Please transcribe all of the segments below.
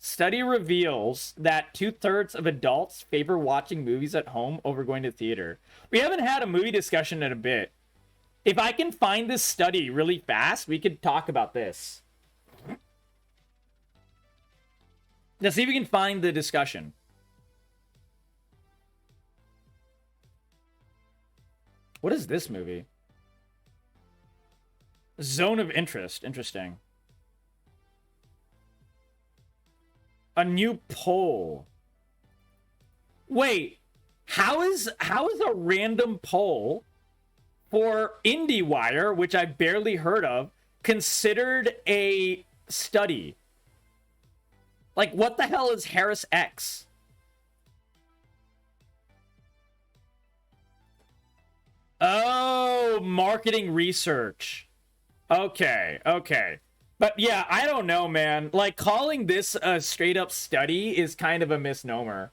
Study reveals that 2/3 of adults favor watching movies at home over going to theater. We haven't had a movie discussion in a bit. If I can find this study really fast, we could talk about this. Let's see if we can find the discussion. What is this movie? Zone of Interest. Interesting. A new poll. Wait, how is a random poll for IndieWire, which I barely heard of, considered a study? Like, what the hell is Harris X? Oh, marketing research. Okay. But yeah, I don't know, man. Like, calling this a straight up study is kind of a misnomer.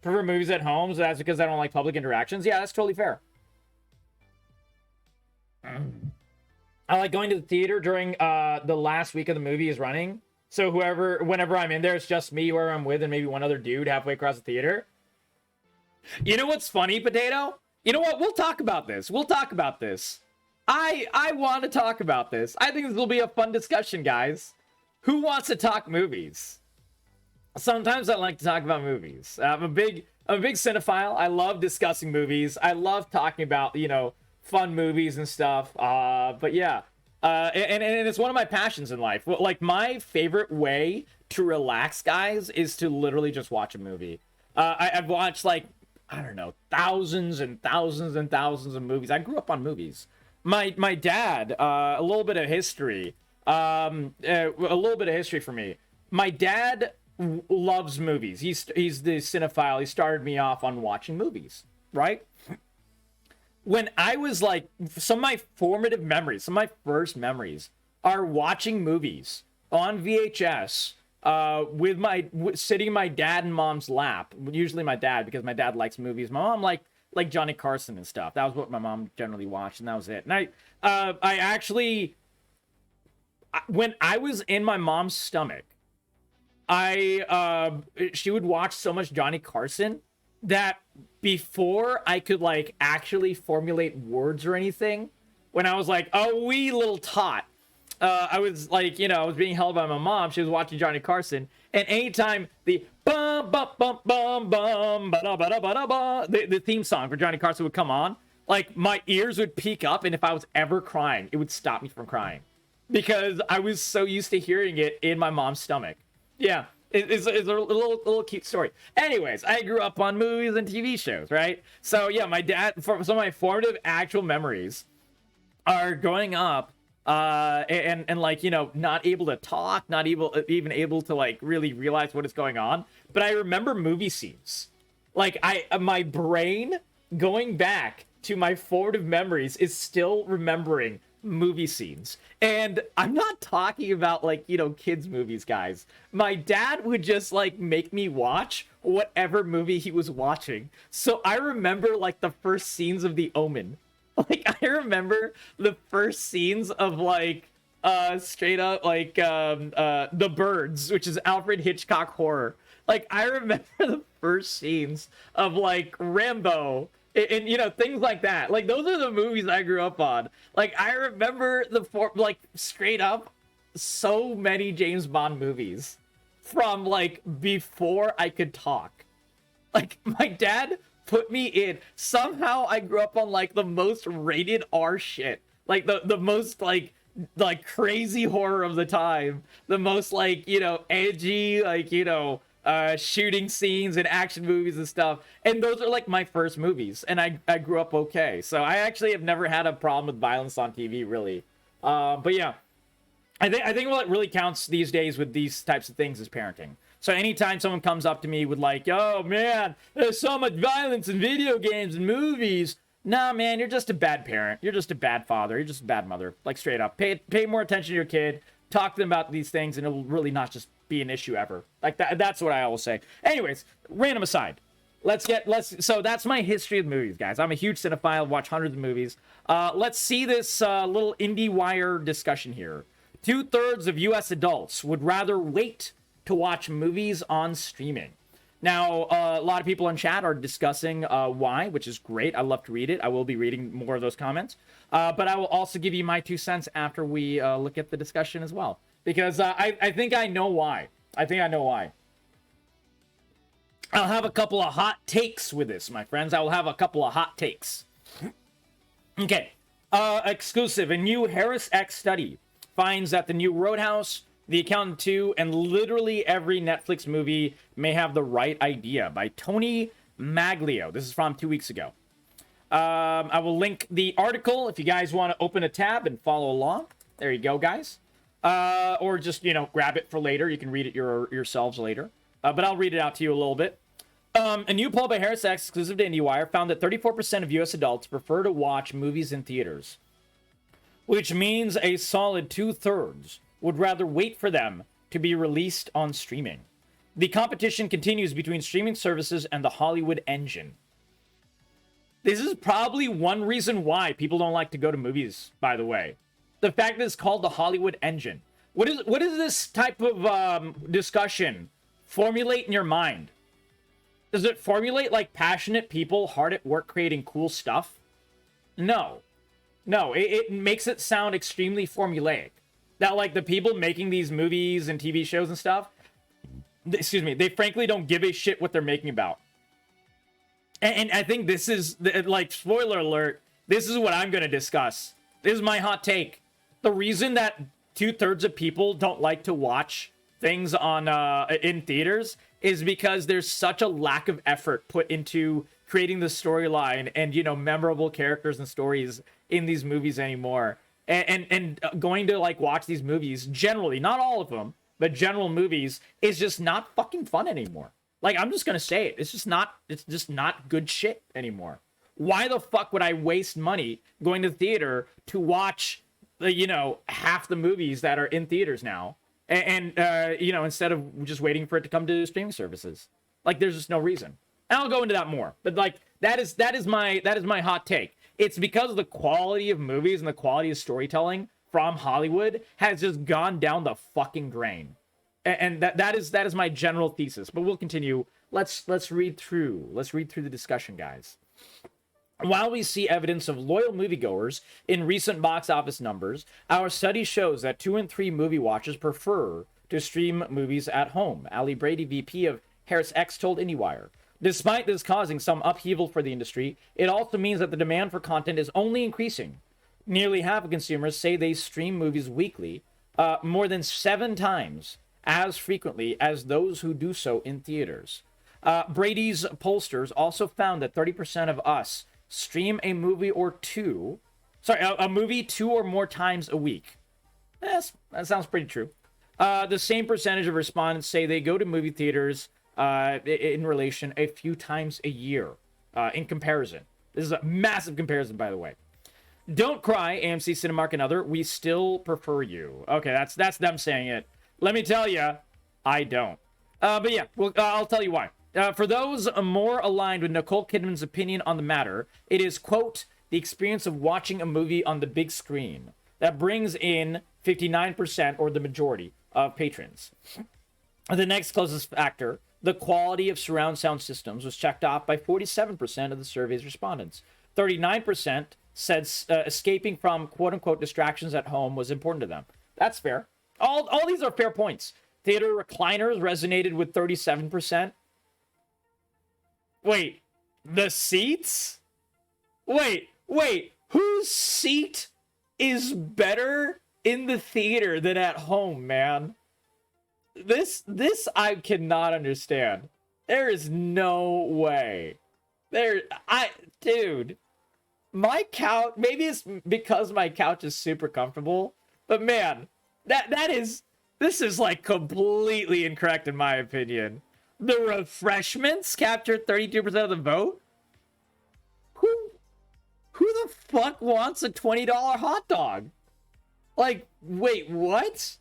For movies at home, so that's because I don't like public interactions. Yeah, that's totally fair. I like going to the theater during the last week of the movie is running. So whenever I'm in there, it's just me, whoever I'm with, and maybe one other dude halfway across the theater. You know what's funny, Potato? You know what? We'll talk about this. I want to talk about this. I think this will be a fun discussion, guys. Who wants to talk movies? Sometimes I like to talk about movies. I'm a big cinephile. I love discussing movies. I love talking about, fun movies and stuff. But yeah. And it's one of my passions in life. Like, my favorite way to relax, guys, is to literally just watch a movie. I've watched, like, I don't know, thousands and thousands and thousands of movies. I grew up on movies. My dad, a little bit of history. A little bit of history for me. My dad loves movies. He's the cinephile. He started me off on watching movies, right? When I was like, some of my formative memories, some of my first memories are watching movies on VHS sitting in my dad and mom's lap. Usually my dad, because my dad likes movies. My mom like Johnny Carson and stuff. That was what my mom generally watched, and that was it. And I actually, when I was in my mom's stomach, she would watch so much Johnny Carson that before I could like actually formulate words or anything, when I was like a wee little tot, I was like, I was being held by my mom. She was watching Johnny Carson, and anytime the bum bum bum bum bum ba da ba da ba da ba, the theme song for Johnny Carson would come on, like my ears would peak up, and if I was ever crying, it would stop me from crying because I was so used to hearing it in my mom's stomach. Yeah. It's a little cute story. Anyways, I grew up on movies and TV shows, right? So yeah, my dad, some of my formative actual memories are growing up and like, not able to talk, not even able to like really realize what is going on. But I remember movie scenes. Like my brain going back to my formative memories is still remembering movie scenes. And I'm not talking about like, kids movies, guys. My dad would just like make me watch whatever movie he was watching. So I remember like the first scenes of The Omen. Like I remember the first scenes of like straight up like The Birds, which is Alfred Hitchcock horror. Like I remember the first scenes of like Rambo and things like that. Like those are the movies I grew up on. Like I remember like straight up so many James Bond movies from like before I could talk. Like my dad put me in. Somehow I grew up on like the most rated R shit. Like the most like crazy horror of the time. The most like, edgy, like, shooting scenes and action movies and stuff, and those are like my first movies, and I grew up okay, so I actually have never had a problem with violence on TV, really. But yeah, I think what really counts these days with these types of things is parenting. So anytime someone comes up to me with like, oh man, there's so much violence in video games and movies, nah man, you're just a bad parent, you're just a bad father, you're just a bad mother. Like straight up, pay more attention to your kid, talk to them about these things, and it'll really not just be an issue ever. Like that's what I always say. Anyways, random aside, so that's my history of movies, guys. I'm a huge cinephile, watch hundreds of movies. Let's see this little IndieWire discussion here. 2/3 of US adults would rather wait to watch movies on streaming. Now, a lot of people in chat are discussing why, which is great. I love to read it. I will be reading more of those comments. But I will also give you my 2 cents after we look at the discussion as well. Because I think I know why. I think I know why. I'll have a couple of hot takes with this, my friends. I will have a couple of hot takes. Okay. Exclusive. A new Harris X study finds that the new Roadhouse, The Accountant 2, and literally every Netflix movie may have the right idea, by Tony Maglio. This is from 2 weeks ago. I will link the article if you guys want to open a tab and follow along. There you go, guys. Or just, grab it for later. You can read it yourselves later. But I'll read it out to you a little bit. A new poll by Harris X, exclusive to IndieWire, found that 34% of U.S. adults prefer to watch movies in theaters, which means a solid 2/3 would rather wait for them to be released on streaming. The competition continues between streaming services and the Hollywood engine. This is probably one reason why people don't like to go to movies, by the way. The fact that it's called the Hollywood engine. What is this type of discussion formulate in your mind? Does it formulate like passionate people hard at work creating cool stuff? No. It makes it sound extremely formulaic. That like the people making these movies and TV shows and stuff, they frankly don't give a shit what they're making about. And I think this is, like, spoiler alert, this is what I'm going to discuss. This is my hot take. The reason that 2/3 of people don't like to watch things on in theaters is because there's such a lack of effort put into creating the storyline and, memorable characters and stories in these movies anymore. And going to, like, watch these movies, generally, not all of them, but general movies, is just not fucking fun anymore. Like, I'm just gonna say it. It's just not good shit anymore. Why the fuck would I waste money going to the theater to watch, half the movies that are in theaters now? And instead of just waiting for it to come to streaming services. Like, there's just no reason. And I'll go into that more. But, like, that is my hot take. It's because the quality of movies and the quality of storytelling from Hollywood has just gone down the fucking drain. And that is my general thesis. But we'll continue. Let's read through the discussion, guys. While we see evidence of loyal moviegoers in recent box office numbers, our study shows that 2 in 3 movie watchers prefer to stream movies at home. Ali Brady, VP of Harris X, told IndieWire. Despite this causing some upheaval for the industry, it also means that the demand for content is only increasing. Nearly half of consumers say they stream movies weekly, more than 7 times as frequently as those who do so in theaters. Brady's pollsters also found that 30% of us stream a movie a movie 2 or more times a week. That sounds pretty true. The same percentage of respondents say they go to movie theaters in relation a few times a year in comparison. This is a massive comparison, by the way. Don't cry, AMC, Cinemark, and other. We still prefer you. Okay, that's them saying it. Let me tell you, I don't. But yeah, I'll tell you why. For those more aligned with Nicole Kidman's opinion on the matter, it is, quote, the experience of watching a movie on the big screen that brings in 59%, or the majority, of patrons. The next closest factor, the quality of surround sound systems, was checked off by 47% of the survey's respondents. 39% said escaping from quote-unquote distractions at home was important to them. That's fair. All these are fair points. Theater recliners resonated with 37%. Wait, the seats? Wait, whose seat is better in the theater than at home, man? This I cannot understand. There is no way. Dude, my couch, maybe it's because my couch is super comfortable, but man, this is like completely incorrect in my opinion. The refreshments captured 32% of the vote? Who the fuck wants a $20 hot dog? Like, wait, what?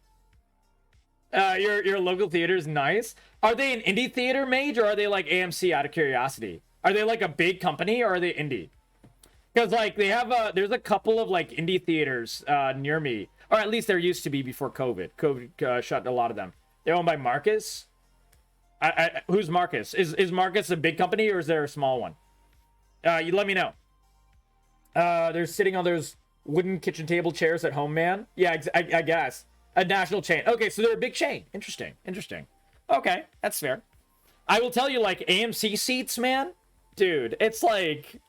Your local theater is nice. Are they an indie theater, Mage, or are they like AMC, out of curiosity? Are they like a big company, or are they indie? Because like they have there's a couple of like indie theaters near me, or at least there used to be before COVID. COVID shut a lot of them. They're owned by Marcus. Who's Marcus? Is Marcus a big company or is there a small one? You let me know. They're sitting on those wooden kitchen table chairs at home, man. Yeah, I guess. A national chain. Okay, so they're a big chain. Interesting. Okay, that's fair. I will tell you, like, AMC seats, man. Dude, it's like...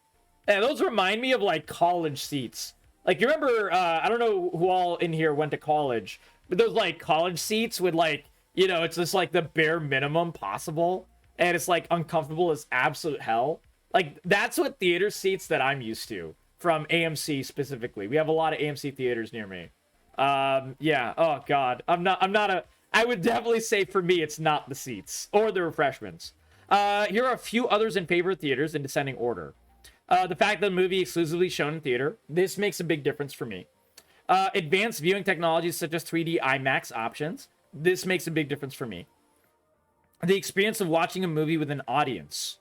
those remind me of, like, college seats. Like, you remember, I don't know who all in here went to college, but those, like, college seats with, like, you know, it's just, like, the bare minimum possible, and it's, like, uncomfortable as absolute hell. Like, that's what theater seats that I'm used to, from AMC specifically. We have a lot of AMC theaters near me. Yeah, oh, God. I would definitely say, for me, it's not the seats, or the refreshments. Here are a few others in favor of theaters in descending order. The fact that the movie exclusively shown in theater. This makes a big difference for me. Advanced viewing technologies such as 3D IMAX options. This makes a big difference for me. The experience of watching a movie with an audience.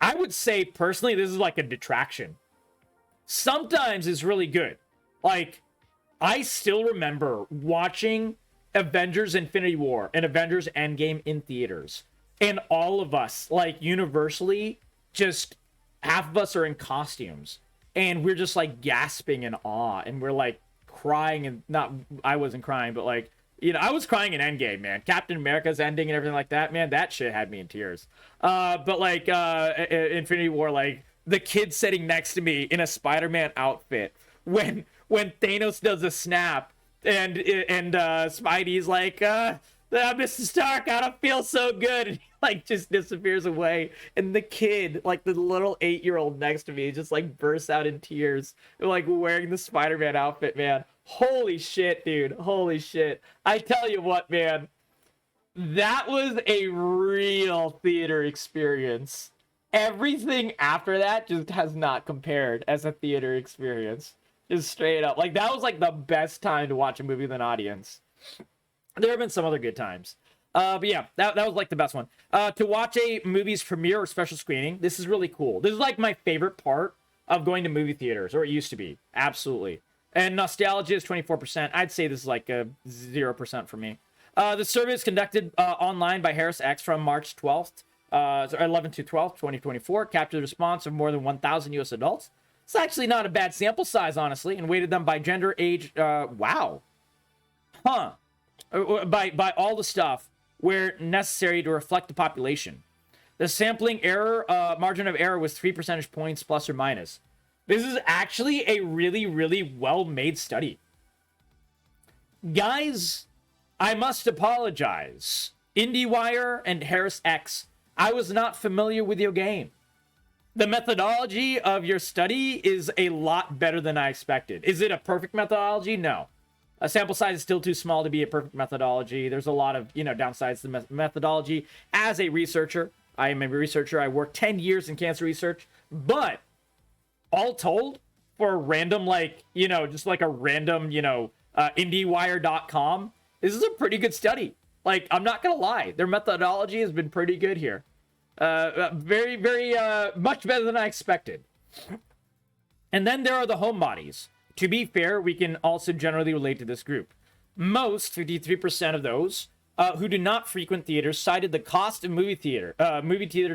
I would say, personally, this is like a detraction. Sometimes it's really good. Like, I still remember watching Avengers Infinity War and Avengers Endgame in theaters. And all of us, like, universally, just... half of us are in costumes and we're just like gasping in awe and we're like crying, and not, I wasn't crying, but like, you know, I was crying in Endgame, man. Captain America's ending and everything like that, man, that shit had me in tears. But like Infinity War, like the kid sitting next to me in a Spider-Man outfit when Thanos does a snap and Spidey's like, Mr. Stark, I don't feel so good. And he, like, just disappears away. And the kid, like, the little 8-year-old next to me, just, like, bursts out in tears. Like, wearing the Spider-Man outfit, man. Holy shit, dude. Holy shit. I tell you what, man. That was a real theater experience. Everything after that just has not compared as a theater experience. Just straight up. Like, that was, like, the best time to watch a movie with an audience. There have been some other good times. But yeah, that was like the best one. To watch a movie's premiere or special screening, this is really cool. This is like my favorite part of going to movie theaters, or it used to be. Absolutely. And nostalgia is 24%. I'd say this is like a 0% for me. The survey is conducted online by Harris X from March 12th, 11 to 12th, 2024. Captured the response of more than 1,000 U.S. adults. It's actually not a bad sample size, honestly, and weighted them by gender, age. Wow. Huh. By all the stuff where necessary to reflect the population. The sampling error, margin of error was 3 percentage points plus or minus. This is actually a really, really well-made study. Guys, I must apologize. IndieWire and Harris X, I was not familiar with your game. The methodology of your study is a lot better than I expected. Is it a perfect methodology? No. A sample size is still too small to be a perfect methodology. There's a lot of, downsides to the methodology. As a researcher, I am a researcher. I worked 10 years in cancer research. But all told, for a random, just like a random, IndieWire.com, this is a pretty good study. Like, I'm not going to lie. Their methodology has been pretty good here. Very, very much better than I expected. And then there are the homebodies. To be fair, we can also generally relate to this group. Most, 53% of those who do not frequent theaters, cited the cost of movie theater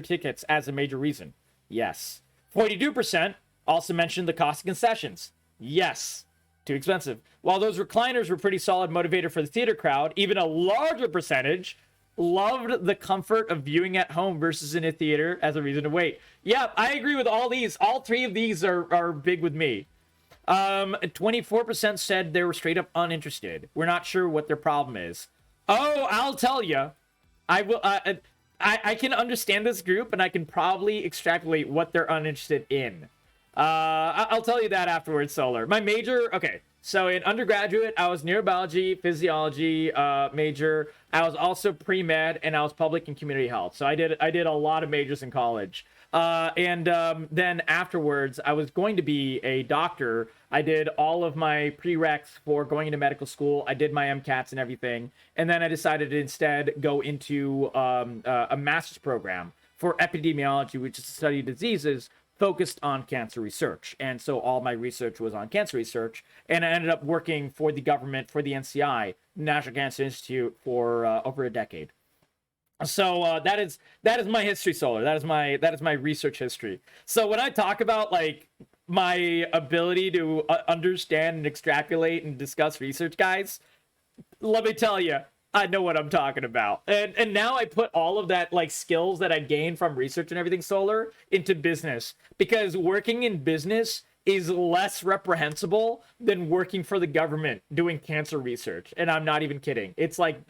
tickets as a major reason. Yes. 42% also mentioned the cost of concessions. Yes. Too expensive. While those recliners were pretty solid motivator for the theater crowd, even a larger percentage loved the comfort of viewing at home versus in a theater as a reason to wait. Yeah, I agree with all these. All three of these are big with me. 24% said they were straight up uninterested. We're not sure what their problem is. Oh, I'll tell you. I can understand this group, and I can probably extrapolate what they're uninterested in. I'll tell you that afterwards, Solar. My major, okay. So in undergraduate, I was neurobiology, physiology major. I was also pre-med, and I was public and community health. So I did a lot of majors in college. Then afterwards, I was going to be a doctor. I did all of my prereqs for going into medical school. I did my MCATs and everything. And then I decided to instead go into a master's program for epidemiology, which is to study diseases focused on cancer research. And so all my research was on cancer research. And I ended up working for the government, for the NCI, National Cancer Institute, for over a decade. So that is my history, Solar. That is my research history. So when I talk about like my ability to understand and extrapolate and discuss research, guys, let me tell you, I know what I'm talking about. And now I put all of that like skills that I gained from research and everything, Solar, into business, because working in business is less reprehensible than working for the government doing cancer research. And I'm not even kidding. It's like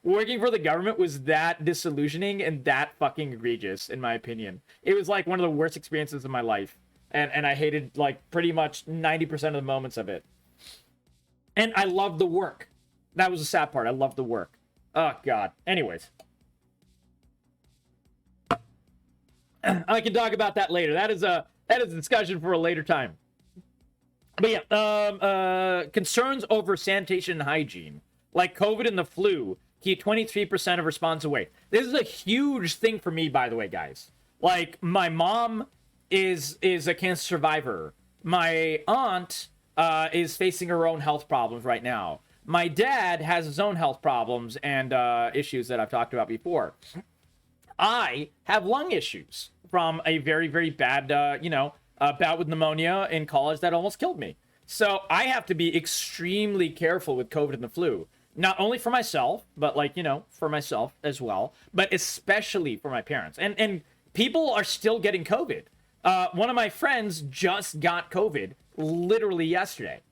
working for the government was that disillusioning and that fucking egregious, in my opinion. It was like one of the worst experiences of my life. And I hated like pretty much 90% of the moments of it. And I loved the work. That was the sad part. I loved the work. Oh, God. Anyways. I can talk about that later. That is a discussion for a later time. But yeah, concerns over sanitation and hygiene, like COVID and the flu, keep 23% of respondents away. This is a huge thing for me, by the way, guys. Like, my mom is a cancer survivor. My aunt is facing her own health problems right now. My dad has his own health problems and issues that I've talked about before. I have lung issues from a very, very bad, bout with pneumonia in college that almost killed me. So I have to be extremely careful with COVID and the flu. Not only for myself, but for myself as well, but especially for my parents. And people are still getting COVID. One of my friends just got COVID literally yesterday.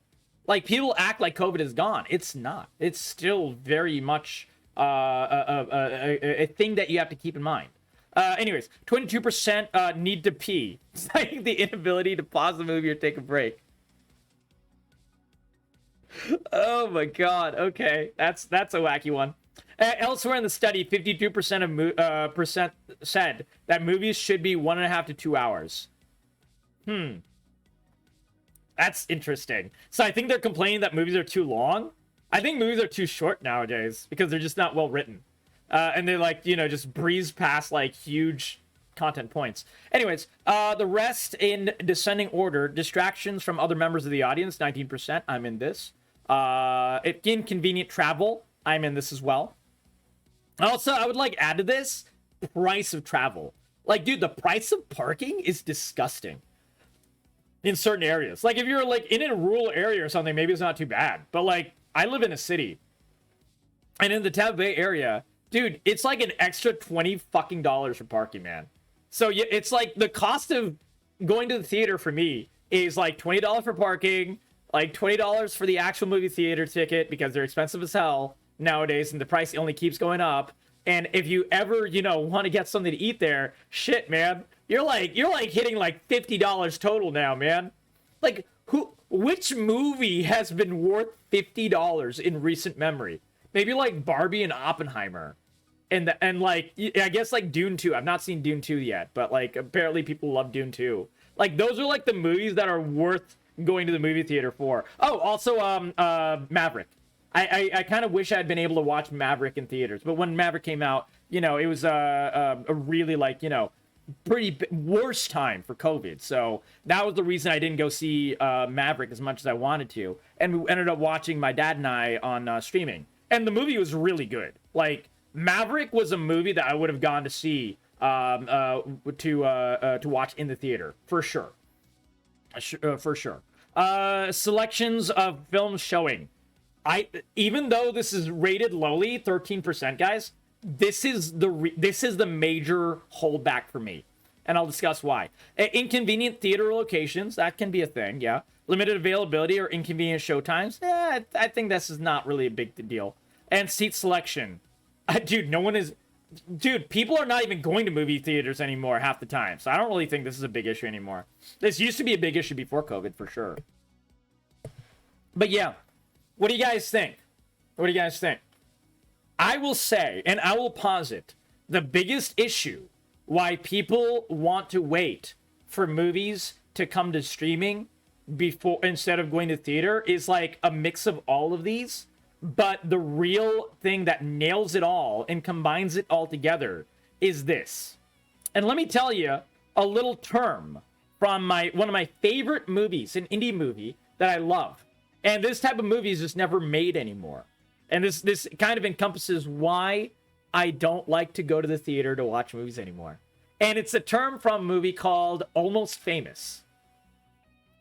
Like, people act like COVID is gone. It's not. It's still very much a thing that you have to keep in mind. Anyways, 22% need to pee, citing the inability to pause the movie or take a break. Oh my God. Okay, that's a wacky one. Elsewhere in the study, 52% percent said that movies should be 1.5 to 2 hours. That's interesting. So I think they're complaining that movies are too long. I think movies are too short nowadays because they're just not well written. And they just breeze past like huge content points. Anyways, the rest in descending order: distractions from other members of the audience, 19%. I'm in this. Inconvenient travel, I'm in this as well. Also, I would add to this, price of travel. Like, dude, the price of parking is disgusting in certain areas. Like, if you're in a rural area or something, maybe it's not too bad. But I live in a city, and in the Tampa Bay area, dude, it's like an extra $20 fucking for parking, man. So it's like the cost of going to the theater for me is like $20 for parking, like $20 for the actual movie theater ticket, because they're expensive as hell nowadays, and the price only keeps going up. And if you ever, want to get something to eat there, shit, man, you're hitting like $50 total now, man. Like, which movie has been worth $50 in recent memory? Maybe like Barbie and Oppenheimer. And I guess Dune 2. I've not seen Dune 2 yet, but apparently people love Dune 2. Those are the movies that are worth going to the movie theater for. Oh, also Maverick. I kind of wish I had been able to watch Maverick in theaters, but when Maverick came out, it was a really pretty worse time for COVID. So that was the reason I didn't go see Maverick as much as I wanted to, and we ended up watching, my dad and I, on streaming. And the movie was really good. Maverick was a movie that I would have gone to see to watch in the theater for sure. For sure. Selections of films showing. Even though this is rated lowly, 13%, guys, this is the major holdback for me, and I'll discuss why. Inconvenient theater locations, that can be a thing, yeah. Limited availability or inconvenient showtimes, I think this is not really a big deal. And seat selection, dude, people are not even going to movie theaters anymore half the time, so I don't really think this is a big issue anymore. This used to be a big issue before COVID, for sure. But yeah, what do you guys think? I will say, and I will posit, the biggest issue why people want to wait for movies to come to streaming instead of going to theater is a mix of all of these. But the real thing that nails it all and combines it all together is this. And let me tell you a little term from one of my favorite movies, an indie movie that I love. And this type of movie is just never made anymore. And this kind of encompasses why I don't like to go to the theater to watch movies anymore. And it's a term from a movie called Almost Famous,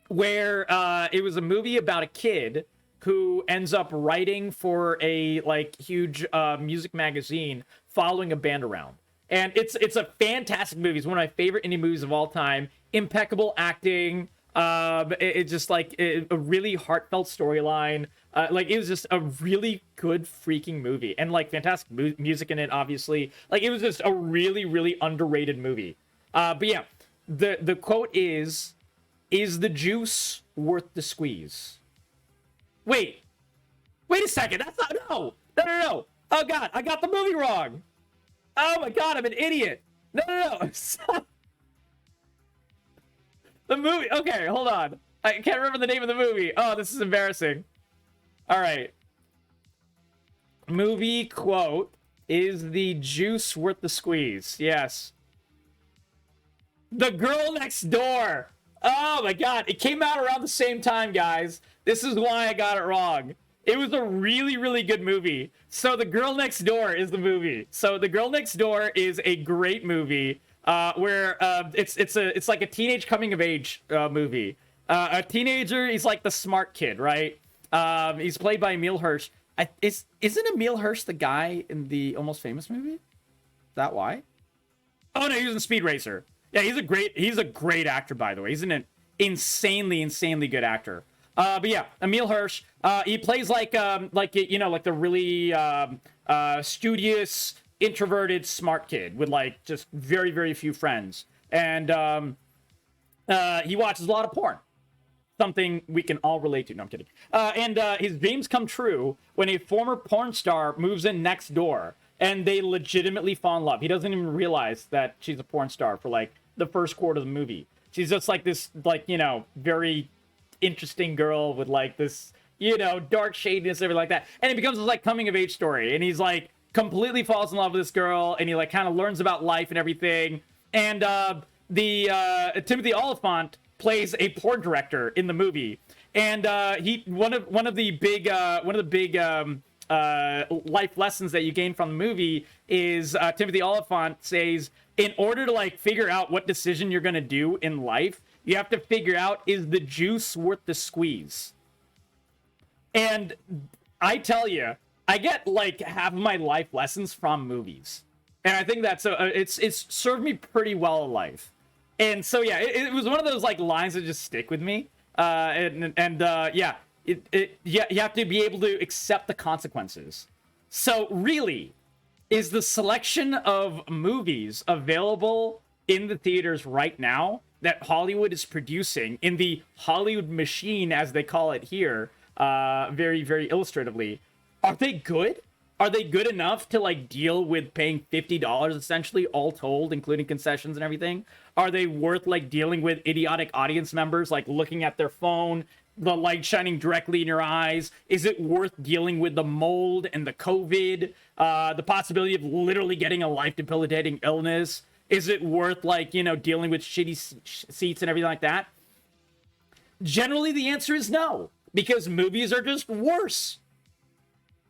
where it was a movie about a kid who ends up writing for a like huge music magazine, following a band around. And it's a fantastic movie. It's one of my favorite indie movies of all time. Impeccable acting. It's just like a really heartfelt storyline. Like it was just a really good freaking movie, and like fantastic music in it. Obviously, like it was just a really, really underrated movie. But yeah, the quote is the juice worth the squeeze? Wait a second. That's not no. Oh god, I got the movie wrong. Oh my god, I'm an idiot. No. The movie. Okay, hold on. I can't remember the name of the movie. Oh, this is embarrassing. All right. Movie quote is the juice worth the squeeze? Yes. The Girl Next Door. Oh my god, it came out around the same time, guys. This is why I got it wrong. It was a really, really good movie. So The Girl Next Door is the movie. So The Girl Next Door is a great movie where it's like a teenage coming of age movie. A teenager, he's like the smart kid, right? He's played by Emile Hirsch. Isn't Emile Hirsch the guy in the Almost Famous movie? Is that why? Oh no, he was in Speed Racer. Yeah, he's a great actor, by the way. He's an insanely good actor. But yeah, Emile Hirsch. He plays like the really studious, introverted, smart kid with like just very few friends, and he watches a lot of porn. Something we can all relate to. No, I'm kidding. And his dreams come true when a former porn star moves in next door, and they legitimately fall in love. He doesn't even realize that she's a porn star for like the first quarter of the movie. She's just like this, like, very interesting girl with like this, dark shadiness, everything like that. And it becomes this like coming of age story. And he's like completely falls in love with this girl, and he like kind of learns about life and everything. And Timothy Oliphant plays a porn director in the movie, and one of the big life lessons that you gain from the movie is Timothy Oliphant says, in order to like figure out what decision you're gonna do in life, you have to figure out, is the juice worth the squeeze? And I tell you, I get like half of my life lessons from movies, and I think that's it's served me pretty well in life. And so yeah, it was one of those like lines that just stick with me. You have to be able to accept the consequences. So really, is the selection of movies available in the theaters right now that Hollywood is producing in the Hollywood machine, as they call it here, very illustratively, are they good? Are they good enough to like deal with paying $50 essentially, all told, including concessions and everything? Are they worth like dealing with idiotic audience members like looking at their phone, the light shining directly in your eyes? Is it worth dealing with the mold and the COVID, the possibility of literally getting a life debilitating illness? Is it worth like, dealing with shitty seats and everything like that? Generally, the answer is no, because movies are just worse.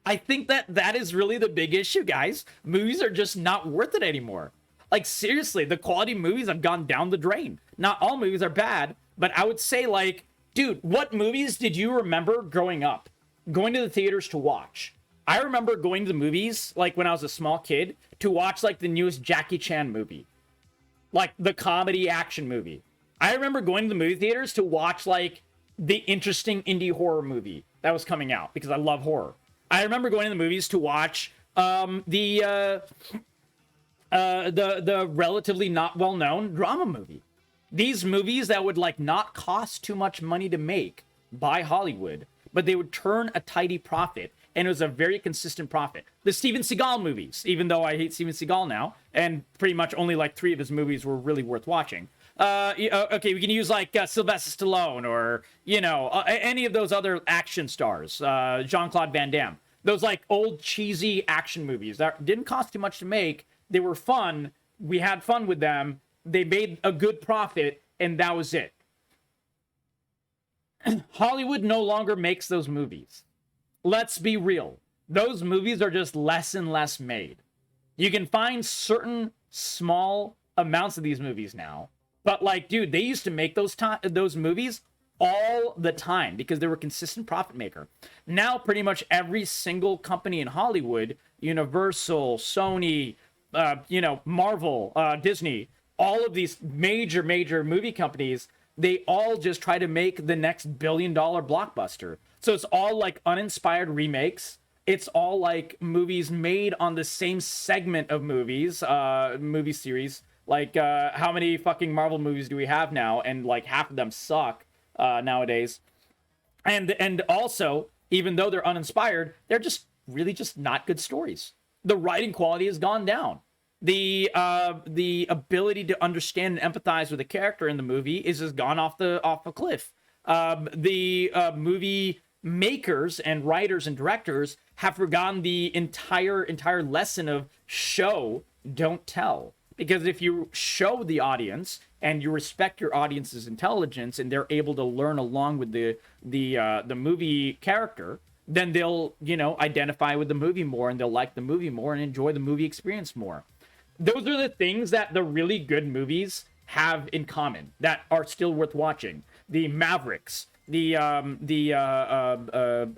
I think that is really the big issue, guys. Movies are just not worth it anymore. Like, seriously, the quality of movies have gone down the drain. Not all movies are bad, but I would say, like, dude, what movies did you remember growing up, going to the theaters to watch? I remember going to the movies, like, when I was a small kid, to watch, like, the newest Jackie Chan movie. Like, the comedy action movie. I remember going to the movie theaters to watch, like, the interesting indie horror movie that was coming out, because I love horror. I remember going to the movies to watch the relatively not well-known drama movie. These movies that would like not cost too much money to make by Hollywood, but they would turn a tidy profit, and it was a very consistent profit. The Steven Seagal movies, even though I hate Steven Seagal now, and pretty much only like 3 of his movies were really worth watching. Okay, we can use like Sylvester Stallone or, any of those other action stars, Jean-Claude Van Damme. Those like old cheesy action movies that didn't cost too much to make. They were fun. We had fun with them. They made a good profit, and that was it. Hollywood no longer makes those movies. Let's be real. Those movies are just less and less made. You can find certain small amounts of these movies now, but like, dude, they used to make those movies all the time because they were a consistent profit maker. Now, pretty much every single company in Hollywood, Universal, Sony, Marvel, Disney, all of these major movie companies, they all just try to make the next billion-dollar blockbuster. So it's all like uninspired remakes. It's all like movies made on the same segment of movies, movie series. Like, how many fucking Marvel movies do we have now? And like half of them suck nowadays. And also, even though they're uninspired, they're just really just not good stories. The writing quality has gone down. The ability to understand and empathize with a character in the movie is just gone off a cliff. The movie makers and writers and directors have forgotten the entire lesson of show, don't tell. Because if you show the audience and you respect your audience's intelligence and they're able to learn along with the movie character, then they'll identify with the movie more and they'll like the movie more and enjoy the movie experience more. Those are the things that the really good movies have in common that are still worth watching. The Mavericks, the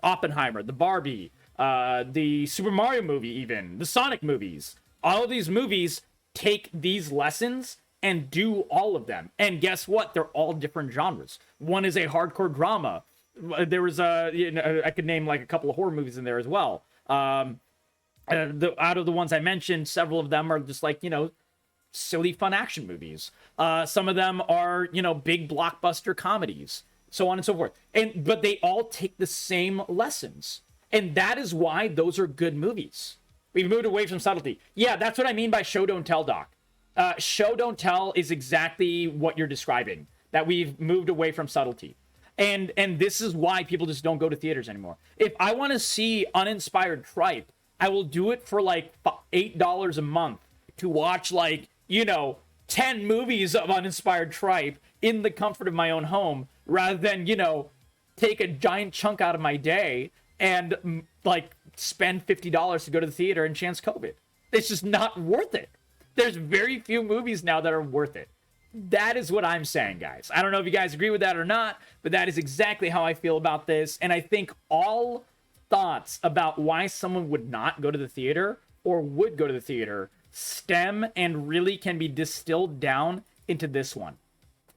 Oppenheimer, the Barbie, the Super Mario movie, even the Sonic movies. All of these movies take these lessons and do all of them. And guess what? They're all different genres. One is a hardcore drama. There was I could name like a couple of horror movies in there as well. Out of the ones I mentioned, several of them are just like, silly fun action movies. Some of them are, big blockbuster comedies, so on and so forth. But they all take the same lessons. And that is why those are good movies. We've moved away from subtlety. Yeah, that's what I mean by show don't tell, Doc. Show don't tell is exactly what you're describing. That we've moved away from subtlety. And this is why people just don't go to theaters anymore. If I want to see uninspired tripe, I will do it for like $8 a month to watch 10 movies of uninspired tripe in the comfort of my own home, rather than, take a giant chunk out of my day and spend $50 to go to the theater and chance COVID. It's just not worth it. There's very few movies now that are worth it. That is what I'm saying, guys. I don't know if you guys agree with that or not, but that is exactly how I feel about this. And I think all thoughts about why someone would not go to the theater or would go to the theater stem and really can be distilled down into this one.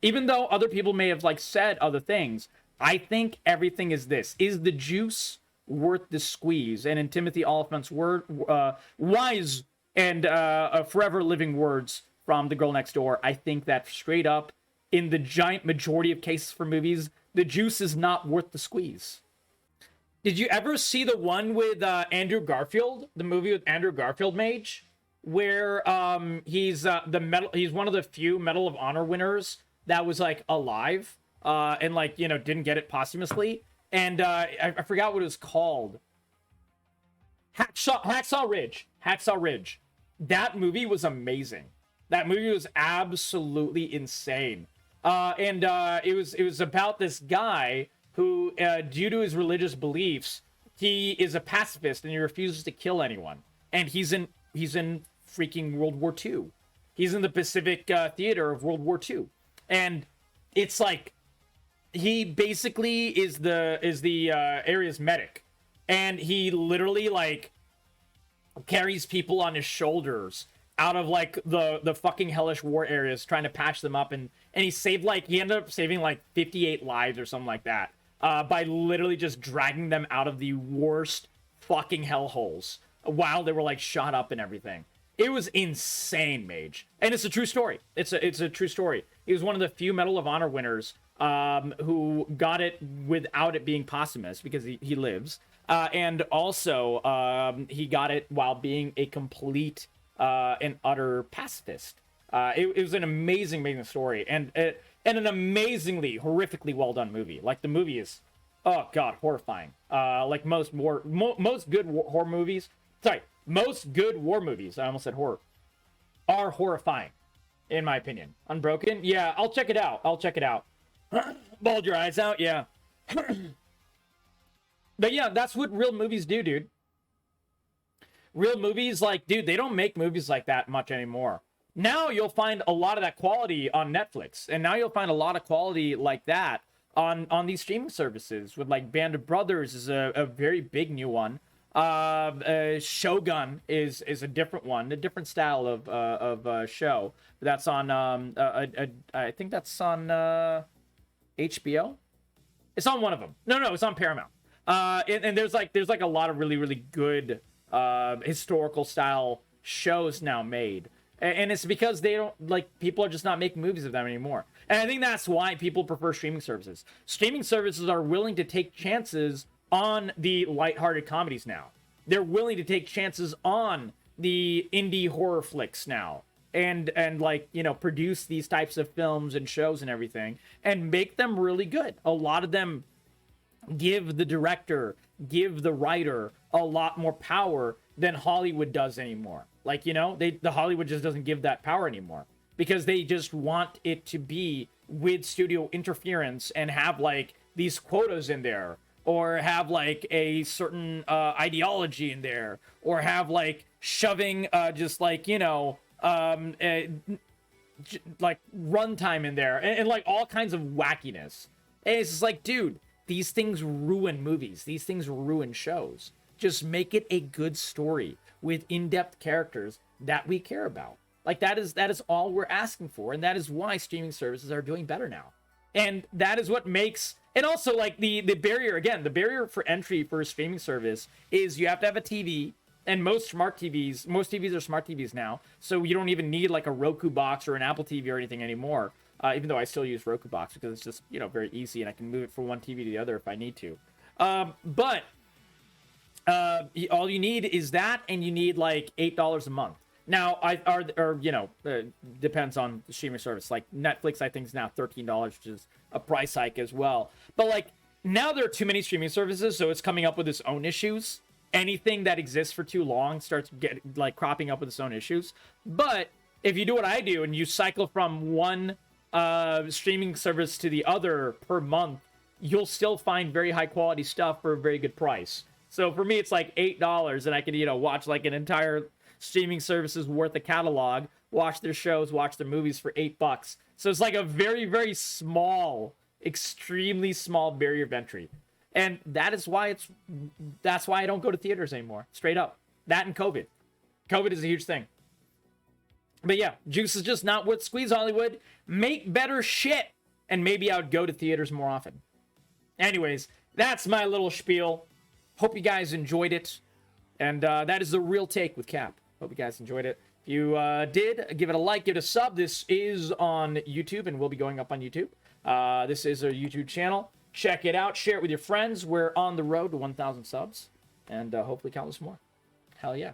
Even though other people may have said other things, I think everything is this. Is the juice worth the squeeze? And in Timothy Oliphant's wise and forever living words from The Girl Next Door, I think that straight up, in the giant majority of cases for movies, the juice is not worth the squeeze. Did you ever see the one with Andrew Garfield, the movie with Andrew Garfield Mage, where he's one of the few Medal of Honor winners that was alive and didn't get it posthumously, and I forgot what it was called. Hacksaw Ridge. That movie was amazing. That movie was absolutely insane. It was about this guy who, due to his religious beliefs, he is a pacifist and he refuses to kill anyone. And he's in freaking World War II. He's in the Pacific theater of World War II. And it's he basically is the area's medic. And he literally carries people on his shoulders out of the fucking hellish war areas, trying to patch them up, and he ended up saving 58 lives or something like that, by literally just dragging them out of the worst fucking hellholes while they were shot up and everything. It was insane, Mage, and it's a true story. It's a true story. He was one of the few Medal of Honor winners who got it without it being posthumous, because he lives, and also he got it while being a complete and utter pacifist. It was an amazing story, and an amazingly, horrifically well done movie. The movie is, oh god, horrifying. Most good horror movies. Sorry, most good war movies. I almost said horror. Are horrifying. in my opinion. Unbroken? Yeah, I'll check it out. I'll check it out. Bald your eyes out, yeah. But yeah, that's what real movies do, dude. Real movies, like, dude, they don't make movies like that much anymore. Now you'll find a lot of that quality on Netflix, and now you'll find a lot of quality like that on these streaming services. With like Band of Brothers is a very big new one. Shogun is a different one, a different style of show. That's on I think that's on HBO. It's on one of them. No, it's on Paramount. And there's like a lot of really good historical style shows now made. And it's because they don't, like, people are just not making movies of them anymore. And I think that's why people prefer streaming services. Streaming services are willing to take chances on the lighthearted comedies now. They're willing to take chances on the indie horror flicks now. And like, you know, produce these types of films and shows and everything and make them really good. A lot of them give the director, give the writer a lot more power than Hollywood does anymore. Like, you know, the Hollywood just doesn't give that power anymore because they just want it to be with studio interference and have like these quotas in there, or have like a certain ideology in there, or have like shoving just like, you know, like runtime in there, and like all kinds of wackiness. And it's just like, dude, these things ruin movies. These things ruin shows. Just make it a good story with in-depth characters that we care about. Like, that is all we're asking for, and that is why streaming services are doing better now. And that is what makes, and also like the barrier, again, the barrier for entry for a streaming service is you have to have a TV, and most TVs are smart TVs now, so you don't even need like a Roku box or an Apple TV or anything anymore. Even though I still use Roku box because it's just, you know, very easy, and I can move it from one TV to the other if I need to. But all you need is that, and you need like $8 a month. Now, depends on the streaming service. Like Netflix, I think is now $13, which is a price hike as well. But like now there are too many streaming services, so it's coming up with its own issues. Anything that exists for too long starts cropping up with its own issues. But if you do what I do and you cycle from one streaming service to the other per month, you'll still find very high quality stuff for a very good price. So for me, it's like $8, and I can, you know, watch like an entire streaming service's worth of catalog, watch their shows, watch their movies for $8. So it's like a very, very small, extremely small barrier of entry. And that's why I don't go to theaters anymore. Straight up. That and COVID. COVID is a huge thing. But yeah, juice is just not worth squeeze, Hollywood. Make better shit. And maybe I would go to theaters more often. Anyways, that's my little spiel. Hope you guys enjoyed it. And that is the real take with Cap. Hope you guys enjoyed it. If you did, give it a like, give it a sub. This is on YouTube and will be going up on YouTube. This is our YouTube channel. Check it out. Share it with your friends. We're on the road to 1,000 subs. And hopefully countless more. Hell yeah.